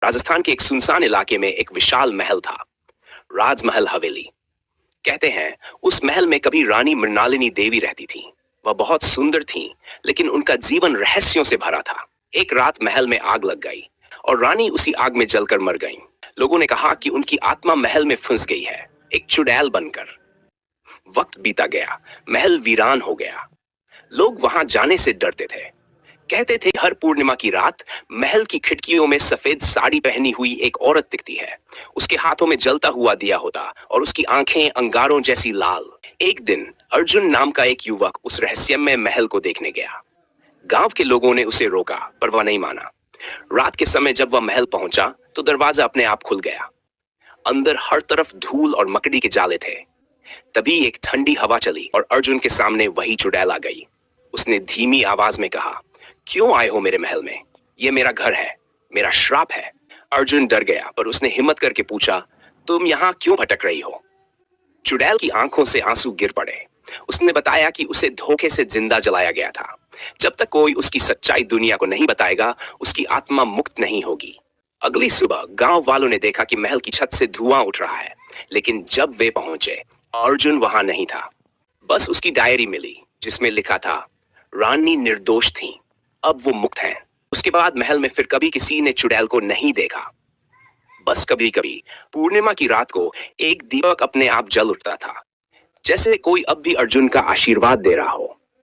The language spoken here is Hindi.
राजस्थान के एक सुनसान इलाके में एक विशाल महल था, राजमहल हवेली। कहते हैं उस महल में कभी रानी मृणालिनी देवी रहती थी। वह बहुत सुंदर थीं, लेकिन उनका जीवन रहस्यों से भरा था। एक रात महल में आग लग गई और रानी उसी आग में जलकर मर गईं। लोगों ने कहा कि उनकी आत्मा महल में फंस गई है, एक चुड़ैल बनकर। वक्त बीता गया, महल वीरान हो गया। लोग वहां जाने से डरते थे। कहते थे हर पूर्णिमा की रात महल की खिड़कियों में सफेद साड़ी पहनी हुई एक औरत दिखती है। उसके हाथों में जलता हुआ दिया होता और उसकी आंखें अंगारों जैसी लाल। एक दिन अर्जुन नाम का एक युवक उस रहस्यमय महल को देखने गया। गांव के लोगों ने उसे रोका, पर वह नहीं माना। रात के समय जब वह महल पहुंचा तो दरवाजा अपने आप खुल गया। अंदर हर तरफ धूल और मकड़ी के जाले थे। तभी एक ठंडी हवा चली और अर्जुन के सामने वही चुड़ैल आ गई। उसने धीमी आवाज में कहा, क्यों आए हो मेरे महल में? ये मेरा घर है, मेरा श्राप है। अर्जुन डर गया, पर उसने हिम्मत करके पूछा, तुम यहाँ क्यों भटक रही हो? चुड़ैल की आंखों से आंसू गिर पड़े। उसने बताया कि उसे धोखे से जिंदा जलाया गया था। जब तक कोई उसकी सच्चाई दुनिया को नहीं बताएगा, उसकी आत्मा मुक्त नहीं होगी। अगली सुबह गांव वालों ने देखा कि महल की छत से धुआं उठ रहा है, लेकिन जब वे पहुंचे, अर्जुन वहां नहीं था। बस उसकी डायरी मिली, जिसमें लिखा था, रानी निर्दोष थी, अब वो मुक्त हैं। उसके बाद महल में फिर कभी किसी ने चुड़ैल को नहीं देखा। बस कभी कभी पूर्णिमा की रात को एक दीपक अपने आप जल उठता था, जैसे कोई अब भी अर्जुन का आशीर्वाद दे रहा हो।